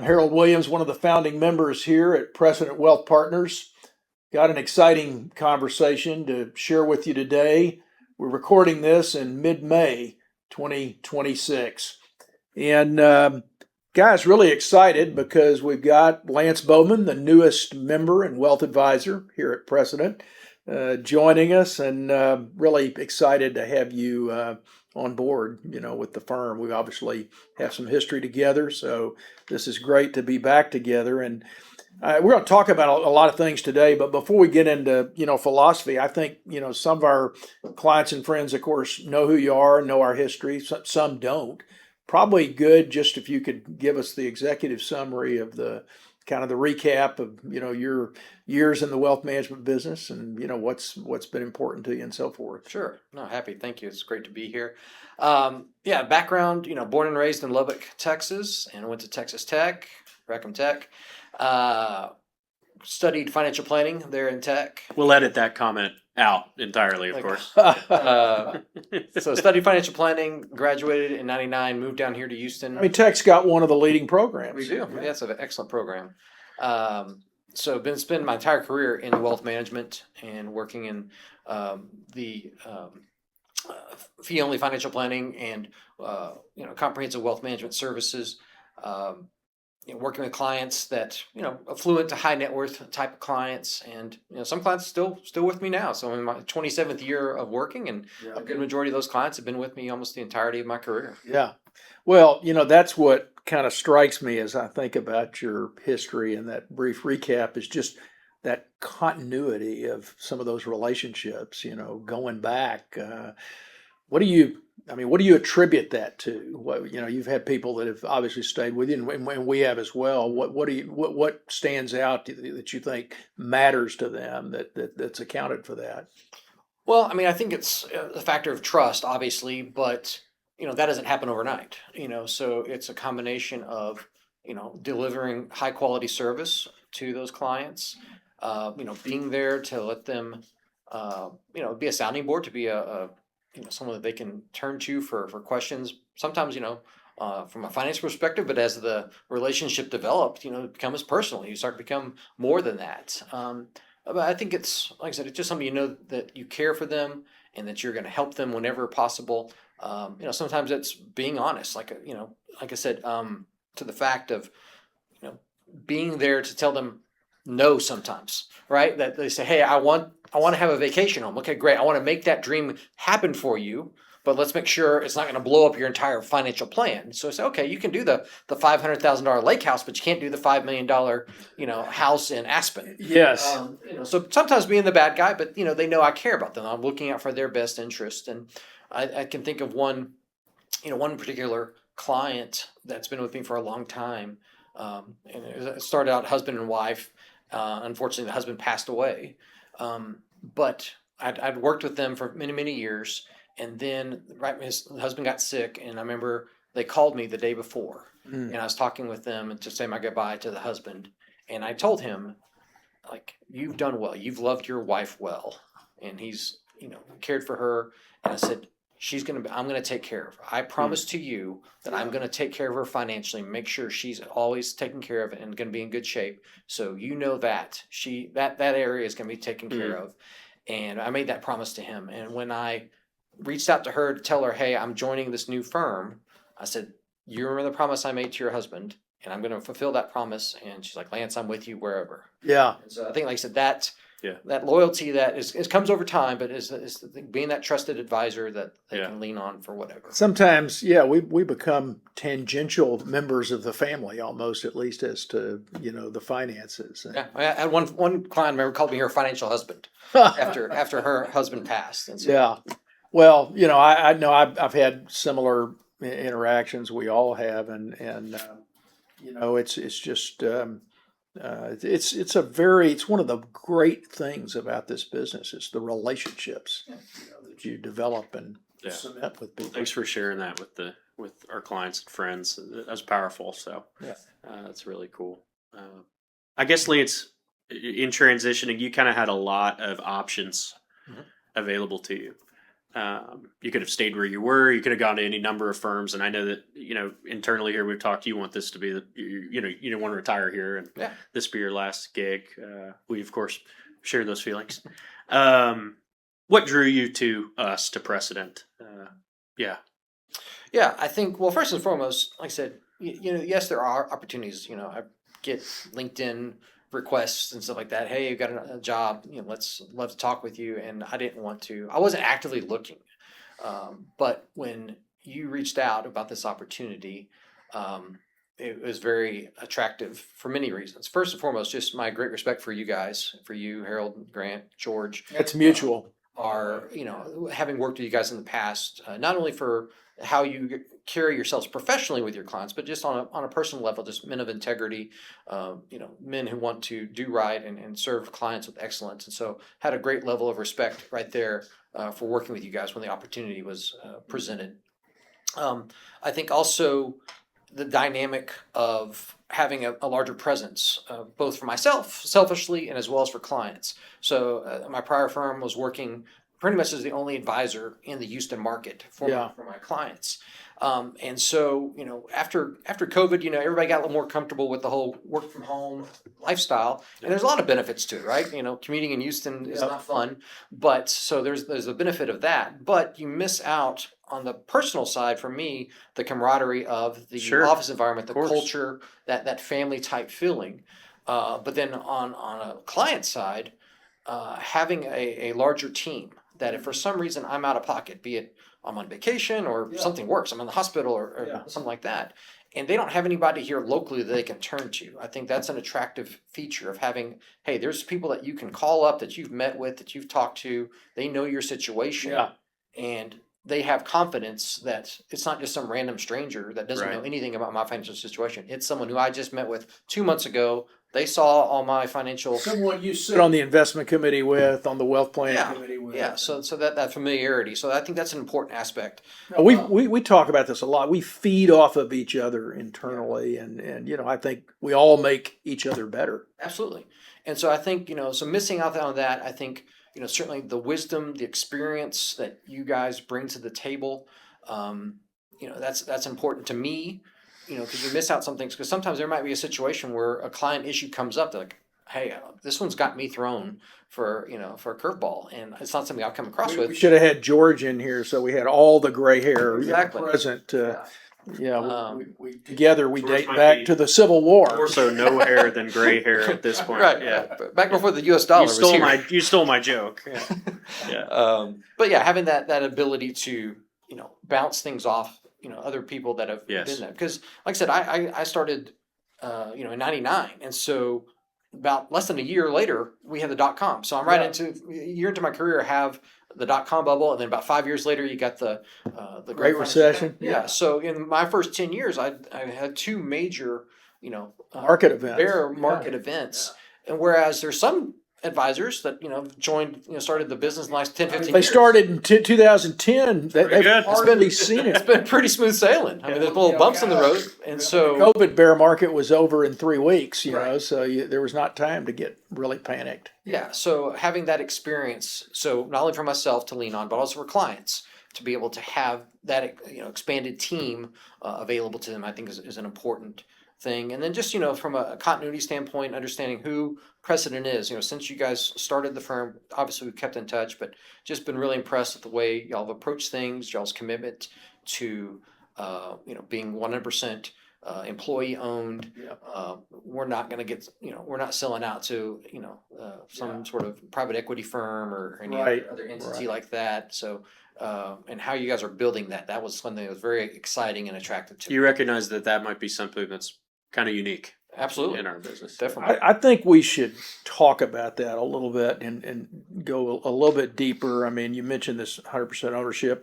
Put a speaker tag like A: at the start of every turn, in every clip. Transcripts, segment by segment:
A: I'm Harold Williams, one of the founding members here at Precedent Wealth Partners. Got an exciting conversation to share with you today. We're recording this in mid-May 2026. And guys, really excited because we've got Lantz Bowman, the newest member and wealth advisor here at Precedent, joining us, and really excited to have you on board, with the firm. We obviously have some history together, so this is great to be back together. And we're going to talk about a lot of things today, but before we get into, philosophy, I think, some of our clients and friends, of course, know who you are, know our history. Some don't. Probably good just if you could give us the executive summary of the kind of the recap of, your years in the wealth management business and, what's been important to you and so forth.
B: Sure. No, happy. Thank you. It's great to be here. Background, born and raised in Lubbock, Texas, and went to Texas Tech, Reckham Tech. Studied financial planning there in Tech.
C: We'll edit that comment out entirely, of course.
B: So studied financial planning, graduated in 99, moved down here to Houston.
A: I mean, Tech's got one of the leading programs.
B: We do. Yeah, it's an excellent program. So been spending my entire career in wealth management and working in the fee-only financial planning and comprehensive wealth management services. Working with clients that affluent to high net worth type of clients, and some clients still with me now. So I'm in my 27th year of working, and a good majority of those clients have been with me almost the entirety of my career.
A: Yeah, well, that's what kind of strikes me as I think about your history, and that brief recap is just that continuity of some of those relationships. Going back. What do you attribute that to? What, you've had people that have obviously stayed with you, and we have as well. What stands out that you think matters to them that's accounted for that?
B: Well, I think it's a factor of trust, obviously, but that doesn't happen overnight. So it's a combination of delivering high quality service to those clients, being there to let them, be a sounding board, to be a someone that they can turn to for questions. Sometimes, from a finance perspective, but as the relationship develops, it becomes personal. You start to become more than that. But I think it's, like I said, it's just something that you care for them and that you're going to help them whenever possible. Sometimes it's being honest, like I said, to the fact of, being there to tell them no sometimes, right? That they say, hey, I want to have a vacation home. Okay, great. I want to make that dream happen for you, but let's make sure it's not going to blow up your entire financial plan. So I say, okay, you can do the $500,000 lake house, but you can't do the $5 million, house in Aspen.
A: Yes.
B: So sometimes being the bad guy, but they know I care about them. I'm looking out for their best interest. And I can think of one particular client that's been with me for a long time. And it started out husband and wife. Unfortunately, the husband passed away. But I'd worked with them for many, many years. And then his husband got sick. And I remember they called me the day before. And I was talking with them to say my goodbye to the husband. And I told him, you've done well. You've loved your wife well. And he's, cared for her. And I said, I'm going to take care of her. I promise to you that I'm going to take care of her financially, make sure she's always taken care of and going to be in good shape. So that that area is going to be taken care of. And I made that promise to him. And when I reached out to her to tell her, hey, I'm joining this new firm, I said, you remember the promise I made to your husband, and I'm going to fulfill that promise. And she's like, Lance, I'm with you wherever.
A: Yeah.
B: And so I think, like I said, that loyalty that comes over time, but is being that trusted advisor that they can lean on for whatever.
A: Sometimes, we become tangential members of the family almost, at least as to, the finances.
B: Yeah, I had one client, I remember, called me her financial husband after her husband passed. And so,
A: yeah. Well, I know I've had similar interactions. We all have, and it's just. It's one of the great things about this business is the relationships that you develop and cement with people.
C: Thanks for sharing that with our clients and friends. That's powerful. So that's really cool. I guess, Lance, in transitioning, you kind of had a lot of options available to you. You could have stayed where you were. You could have gone to any number of firms. And I know that, internally here we've talked, you want this to be you don't want to retire here and this be your last gig. We of course share those feelings. What drew you to us, to Precedent? Yeah.
B: Yeah, I think, well, first and foremost, like I said, yes, there are opportunities. I get LinkedIn requests and stuff like that. Hey, you've got a job. Love to talk with you. And I wasn't actively looking. But when you reached out about this opportunity, it was very attractive for many reasons. First and foremost, just my great respect for you guys, for you, Harold, Grant, George.
A: That's mutual.
B: Having worked with you guys in the past, not only for how you carry yourselves professionally with your clients, but just on a personal level, just men of integrity, men who want to do right and serve clients with excellence. And so had a great level of respect right there for working with you guys when the opportunity was presented. I think also the dynamic of having a larger presence, both for myself, selfishly, and as well as for clients. So my prior firm was working pretty much as the only advisor in the Houston market for my clients. And so, after COVID, everybody got a little more comfortable with the whole work from home lifestyle, and there's a lot of benefits to it, right? Commuting in Houston is not fun, but so there's a benefit of that, but you miss out on the personal side. For me, the camaraderie of the office environment, the culture, that family type feeling. But then on a client side, having a larger team, that if for some reason I'm out of pocket, be it I'm on vacation or something worse, I'm in the hospital or something like that, and they don't have anybody here locally that they can turn to. I think that's an attractive feature of having, hey, there's people that you can call up, that you've met with, that you've talked to, they know your situation, and they have confidence that it's not just some random stranger that doesn't know anything about my financial situation. It's someone who I just met with 2 months ago. They saw all my financial.
A: Someone you sit on the investment committee with, on the wealth planning committee with.
B: Yeah, so that familiarity. So I think that's an important aspect.
A: We talk about this a lot. We feed off of each other internally, and I think we all make each other better.
B: Absolutely. And so I think, so missing out on that, I think, certainly the wisdom, the experience that you guys bring to the table, that's important to me. Because you miss out some things. Because sometimes there might be a situation where a client issue comes up. They're like, hey, this one's got me thrown for a curveball, and it's not something I've come across with.
A: We should have had George in here, so we had all the gray hair present. Together we date back to the Civil War.
C: More so no hair than gray hair at this point.
B: Right. Yeah. Back before the U.S. dollar was here.
C: You stole my joke.
B: But having that ability to bounce things off. Other people that have been there. Because, like I said, I started, in '99, and so about less than a year later, we had the .com. So I'm right into a year into my career, I have the .com bubble, and then about 5 years later, you got the
A: Great Recession.
B: Yeah. So in my first 10 years, I had two major,
A: market events,
B: bear market events, and whereas there's some advisors that joined, started the business in the last 10, 15 years.
A: They started in 2010. They've hardly seen it.
B: It's been pretty smooth sailing. I mean, there's little bumps in the road, and so
A: the COVID bear market was over in 3 weeks. So there was not time to get really panicked.
B: Yeah. So having that experience, so not only for myself to lean on, but also for clients to be able to have that expanded team available to them, I think is an important thing. And then just from a continuity standpoint, understanding who Precedent is. Since you guys started the firm, obviously we've kept in touch, but just been really impressed with the way y'all have approached things, y'all's commitment to being 100% employee owned. We're not going to get we're not selling out to some sort of private equity firm or any other entity like that. So and how you guys are building that was something that was very exciting and attractive to me.
C: You recognize that might be something that's kind of unique.
B: Absolutely.
C: In our business.
B: Definitely.
A: I think we should talk about that a little bit and go a little bit deeper. I mean, you mentioned this 100% ownership.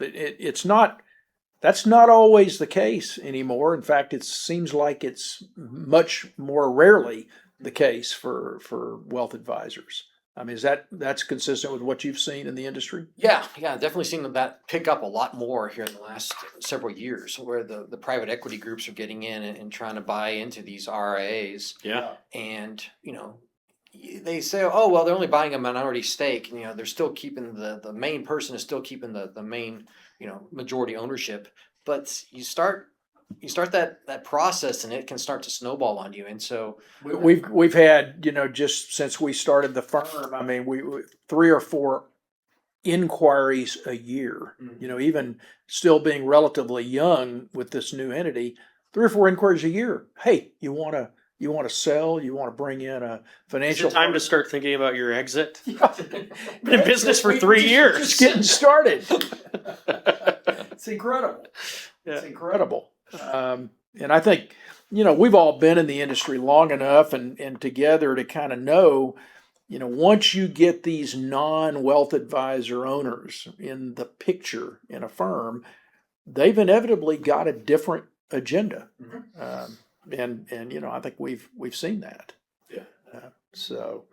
A: That's not always the case anymore. In fact, it seems like it's much more rarely the case for wealth advisors. I mean, that's consistent with what you've seen in the industry?
B: Yeah, definitely seen that pick up a lot more here in the last several years, where the private equity groups are getting in and trying to buy into these RIAs.
C: Yeah.
B: And, they say, oh, well, they're only buying a minority stake. You know, they're still keeping the main person is still keeping the main, you know, majority ownership. But you start that process and it can start to snowball on you. And so
A: We've had, just since we started the firm, I mean, we 3 or 4 inquiries a year. Even still being relatively young with this new entity, 3 or 4 inquiries a year. Hey, you want to sell? You want to bring in a
C: Is
A: financial
C: it time to
A: person?
C: start thinking about your exit?
A: Yeah.
C: Been in business for 3 years.
A: Just getting started. It's incredible. It's
C: Yeah.
A: incredible. And I think, we've all been in the industry long enough and together to kind of know, once you get these non-wealth advisor owners in the picture in a firm, they've inevitably got a different agenda. And I think we've seen that.
C: Yeah.
A: So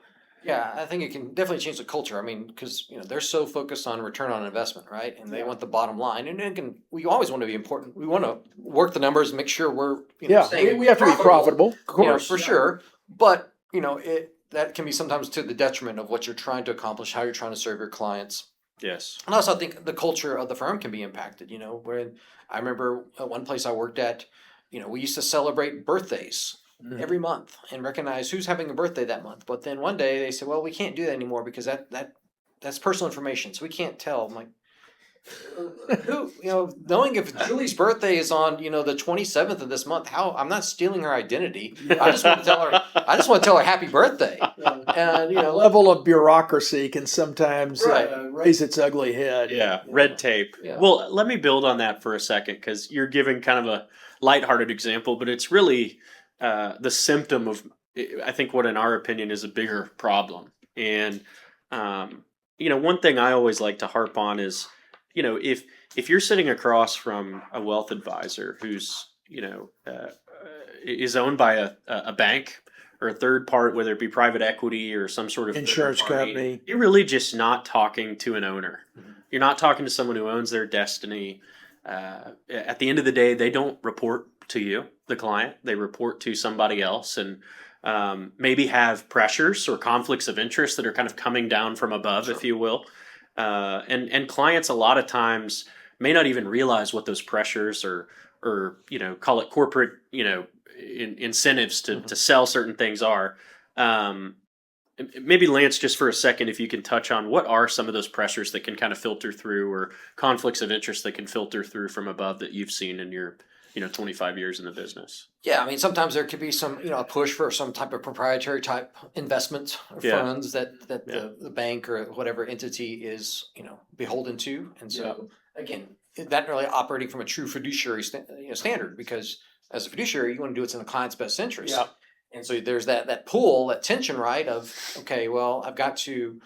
B: yeah, I think it can definitely change the culture. I mean, because they're so focused on return on investment, right? And they want the bottom line. And again, we always want to be important. We want to work the numbers, make sure we're staying
A: we have to be profitable, of course.
B: for sure. But that can be sometimes to the detriment of what you're trying to accomplish, how you're trying to serve your clients.
C: Yes.
B: And also, I think the culture of the firm can be impacted. Where I remember at one place I worked at, we used to celebrate birthdays every month and recognize who's having a birthday that month. But then one day they said, well, we can't do that anymore because that's personal information, so we can't tell. I'm like, who, knowing if Julie's birthday is on, the 27th of this month, how I'm not stealing her identity. I just want to tell her happy birthday. And
A: The level of bureaucracy can sometimes
B: Right.
A: raise its ugly head.
C: Yeah, red tape.
B: Yeah.
C: Well, let me build on that for a second because you're giving kind of a lighthearted example, but it's really the symptom of, I think, what in our opinion is a bigger problem. And one thing I always like to harp on is, if you're sitting across from a wealth advisor who's is owned by a bank or a third part, whether it be private equity or some sort of
A: Insurance
C: third party,
A: company.
C: you're really just not talking to an owner. You're not talking to someone who owns their destiny. At the end of the day, they don't report to you, the client. They report to somebody else, and maybe have pressures or conflicts of interest that are kind of coming down from above, if you will. And clients a lot of times may not even realize what those pressures or call it corporate incentives to sell certain things are. Maybe Lance, just for a second, if you can touch on what are some of those pressures that can kind of filter through, or conflicts of interest that can filter through from above that you've seen in your 25 years in the business.
B: Yeah, I mean, sometimes there could be some, a push for some type of proprietary type investment or funds that the bank or whatever entity is, beholden to. And so, again, that really operating from a true fiduciary standard, because as a fiduciary, you want to do what's in the client's best interest.
A: Yeah.
B: And so there's that pull, that tension, right, of, okay, well, I've got to,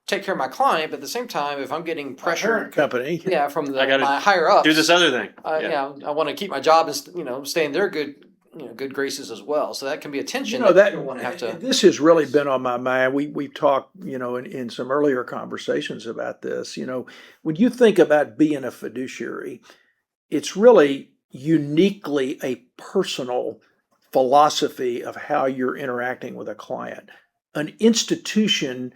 B: take care of my client, but at the same time, if I'm getting pressure,
A: Company.
B: from
C: I gotta
B: my higher ups,
C: do this other thing.
B: I want to keep my job and stay in their good graces as well. So that can be a tension.
A: that
B: you don't want to have to.
A: This has really been on my mind. We've talked, in some earlier conversations about this. When you think about being a fiduciary, it's really uniquely a personal philosophy of how you're interacting with a client. An institution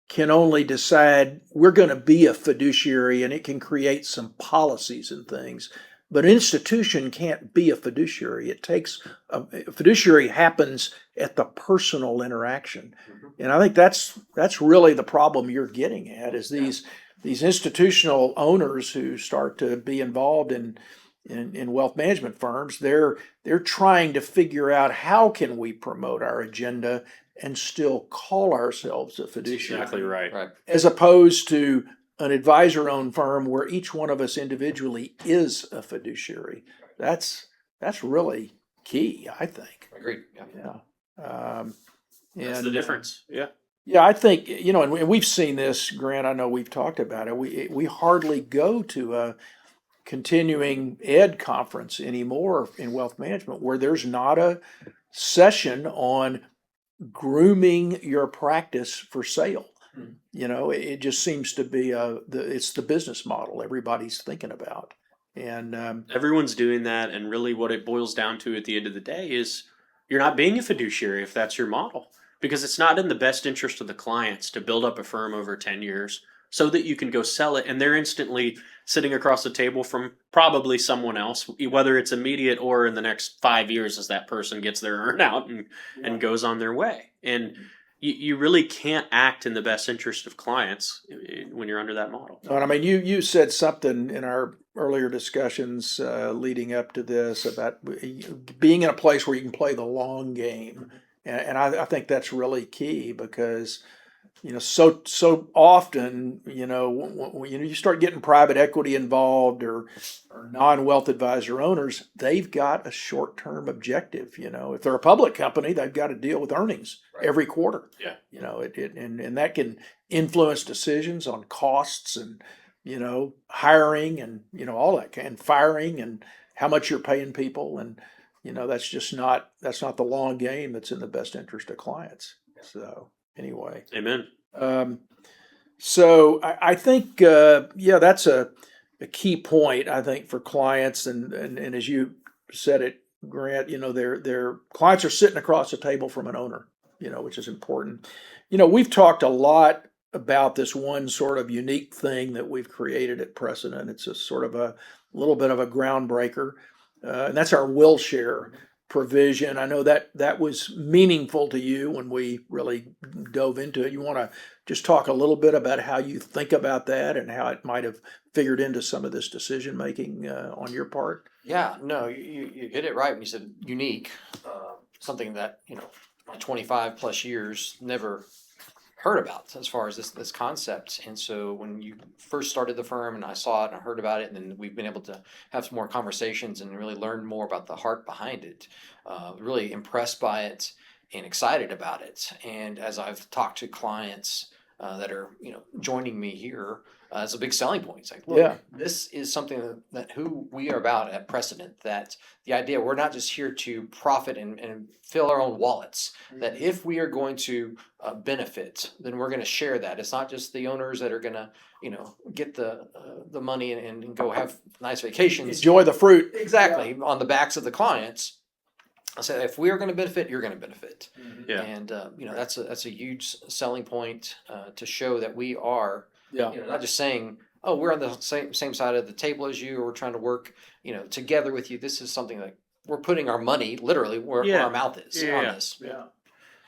A: can only decide we're going to be a fiduciary, and it can create some policies and things. But an institution can't be a fiduciary. It takes a fiduciary happens at the personal interaction. And I think that's really the problem you're getting at, is these institutional owners who start to be involved in wealth management firms. They're trying to figure out, how can we promote our agenda and still call ourselves a fiduciary.
C: Exactly right.
A: As opposed to an advisor-owned firm where each one of us individually is a fiduciary. That's really key, I think.
B: Agreed.
A: Yeah.
C: That's the difference. Yeah.
A: Yeah, I think, and we've seen this, Grant. I know we've talked about it. We hardly go to a continuing ed conference anymore in wealth management where there's not a session on grooming your practice for sale. It just seems to be it's the business model everybody's thinking about. And
C: everyone's doing that, and really what it boils down to at the end of the day is you're not being a fiduciary if that's your model, because it's not in the best interest of the clients to build up a firm over 10 years so that you can go sell it and they're instantly sitting across the table from probably someone else, whether it's immediate or in the next 5 years as that person gets their earn out and goes on their way. And you really can't act in the best interest of clients when you're under that model.
A: And I mean, you said something in our earlier discussions leading up to this about being in a place where you can play the long game, and I think that's really key because so often when you start getting private equity involved or non-wealth advisor owners, they've got a short-term objective. If they're a public company, they've got to deal with earnings every quarter.
C: Yeah.
A: And that can influence decisions on costs and hiring and all that, and firing and how much you're paying people, and that's not the long game that's in the best interest of clients. So anyway,
C: Amen.
A: So I think that's a key point, I think, for clients, and as you said it, Grant, their clients are sitting across the table from an owner, which is important. We've talked a lot about this one sort of unique thing that we've created at Precedent. It's a sort of a little bit of a groundbreaker, and that's our will share provision. I know that was meaningful to you when we really dove into it. You want to just talk a little bit about how you think about that and how it might have figured into some of this decision making on your part?
B: Yeah, no, you hit it right when you said unique. Something that 25 plus years never heard about as far as this concept. And so when you first started the firm and I saw it and I heard about it, and then we've been able to have some more conversations and really learn more about the heart behind it, really impressed by it and excited about it. And as I've talked to clients that are joining me here, it's a big selling point. It's like, look, this is something that who we are about at Precedent, that the idea we're not just here to profit and fill our own wallets, that if we are going to benefit, then we're going to share that. It's not just the owners that are going to, get the money and go have nice vacations.
A: Enjoy the fruit.
B: Exactly. On the backs of the clients. I said, if we are going to benefit, you're going to benefit.
C: Yeah.
B: And, that's a huge selling point to show that we are, not just saying, oh, we're on the same side of the table as you, or we're trying to work, together with you. This is something that we're putting our money literally where our mouth is on this.
A: Yeah.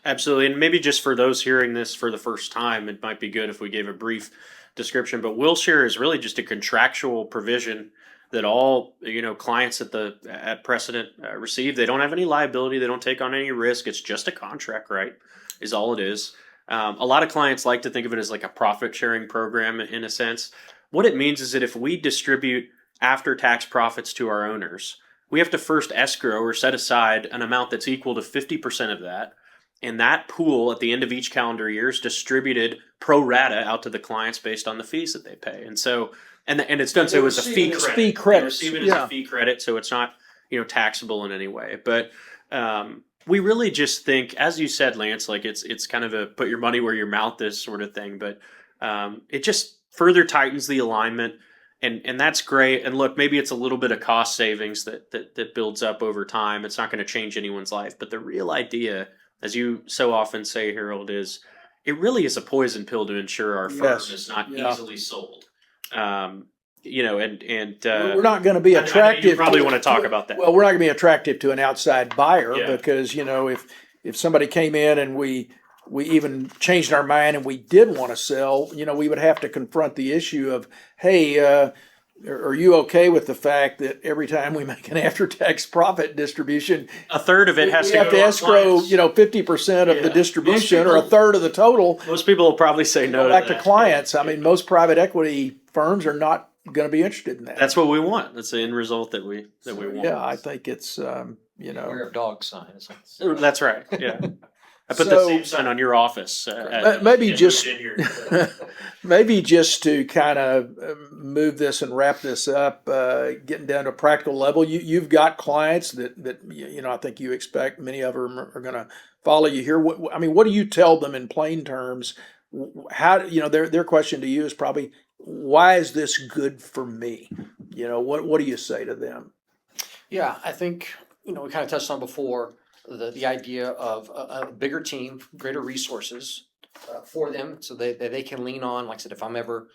C: Absolutely. And maybe just for those hearing this for the first time, it might be good if we gave a brief description. But will share is really just a contractual provision that all clients at Precedent receive. They don't have any liability. They don't take on any risk. It's just a contract, right? Is all it is. A lot of clients like to think of it as like a profit sharing program in a sense. What it means is that if we distribute after tax profits to our owners, we have to first escrow or set aside an amount that's equal to 50% of that. And that pool at the end of each calendar year is distributed pro rata out to the clients based on the fees that they pay. And so, and it's done so as a fee credit.
A: Fee credit.
C: They receive it as a fee credit, so it's not taxable in any way. But we really just think, as you said, Lance, like it's kind of a put your money where your mouth is sort of thing. But it just further tightens the alignment, and that's great. And look, maybe it's a little bit of cost savings that builds up over time. It's not going to change anyone's life, but the real idea, as you so often say, Harold, is it really is a poison pill to ensure our firm is not easily sold.
A: We're not going to be attractive.
C: You probably want to talk about that.
A: Well, we're not going to be attractive to an outside buyer because if somebody came in and we even changed our mind and we did want to sell, we would have to confront the issue of, hey, are you okay with the fact that every time we make an after-tax profit distribution,
C: a third of it has to
A: have to escrow, 50% of the distribution or a third of the total?
C: Most people will probably say no
A: back to clients. I mean, most private equity firms are not going to be interested in that.
C: That's what we want. That's the end result that we want.
A: Yeah, I think it's
B: Beware of dog signs.
C: That's right. Yeah. I put the same sign on your office.
A: Maybe just to kind of move this and wrap this up, getting down to a practical level. You've got clients that I think you expect many of them are going to follow you here. What do you tell them in plain terms? How their question to you is probably, why is this good for me? What do you say to them?
B: Yeah, I think we kind of touched on before. the idea of a bigger team, greater resources for them, so that they can lean on. Like I said, if I'm ever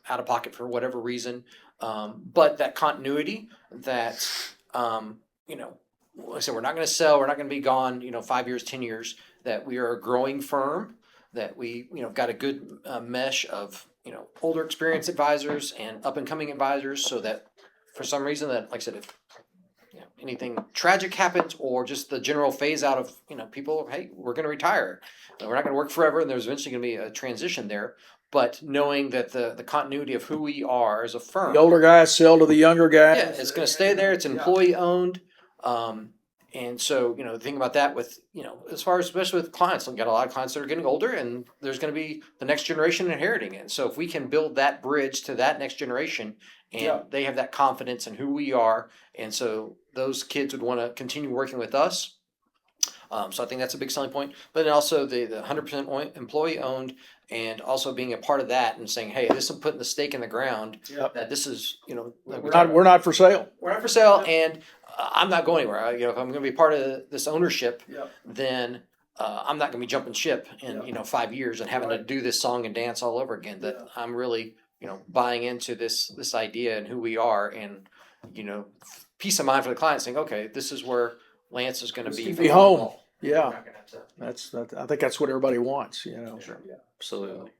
B: out of pocket for whatever reason, but that continuity that like I said, we're not going to sell. We're not going to be gone. 5 years, 10 years. That we are a growing firm. That we got a good mesh of older experienced advisors and up and coming advisors. So that for some reason that, like I said, if anything tragic happens or just the general phase out of people, hey, we're going to retire. We're not going to work forever, and there's eventually going to be a transition there. But knowing that the continuity of who we are as a firm,
A: The older guys sell to the younger guys.
B: yeah, it's going to stay there. It's employee owned. And so, the thing about that with, as far as, especially with clients, we've got a lot of clients that are getting older, and there's going to be the next generation inheriting it. So if we can build that bridge to that next generation, and they have that confidence in who we are, and so those kids would want to continue working with us. So I think that's a big selling point. But then also the 100% employee owned, and also being a part of that and saying, hey, this is putting the stake in the ground.
A: Yep.
B: That this is, like
A: We're not for sale.
B: we're not for sale, and I'm not going anywhere. If I'm going to be part of this ownership,
A: Yep.
B: then I'm not going to be jumping ship in 5 years and having to do this song and dance all over again. That I'm really buying into this idea and who we are, and peace of mind for the client, saying, okay, this is where Lantz is going to be.
A: Be home.
B: We're
A: Yeah,
B: not gonna have to-
A: I think that's what everybody wants.
B: Sure.
A: Yeah.
C: Absolutely.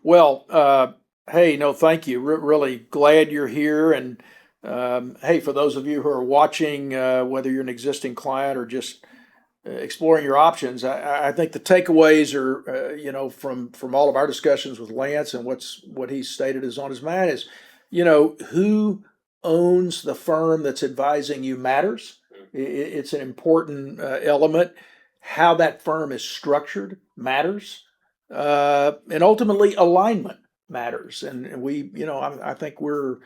A: Well, hey, no, thank you. Really glad you're here. And hey, for those of you who are watching, whether you're an existing client or just exploring your options, I think the takeaways are, from all of our discussions with Lantz and what he stated is on his mind is, who owns the firm that's advising you matters. It's an important element. How that firm is structured matters. And ultimately alignment matters. And we, I think we're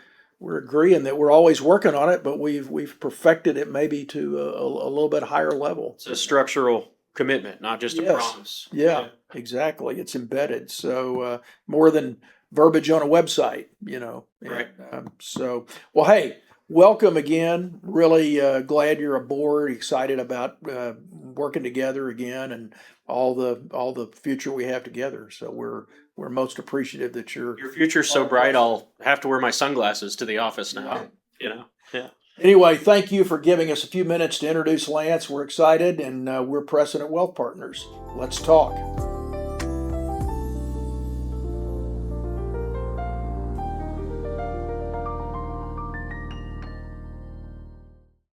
A: agreeing that we're always working on it, but we've perfected it maybe to a little bit higher level.
C: It's a structural commitment, not just a
A: Yes.
C: promise.
A: Yeah, exactly. It's embedded. So more than verbiage on a website,
C: Right.
A: Well, hey, welcome again. Really glad you're aboard. Excited about working together again and all the future we have together. So we're most appreciative that you're.
C: Your future's so bright, I'll have to wear my sunglasses to the office now. Yeah.
A: Anyway, thank you for giving us a few minutes to introduce Lantz. We're excited, and we're Precedent Wealth Partners. Let's talk.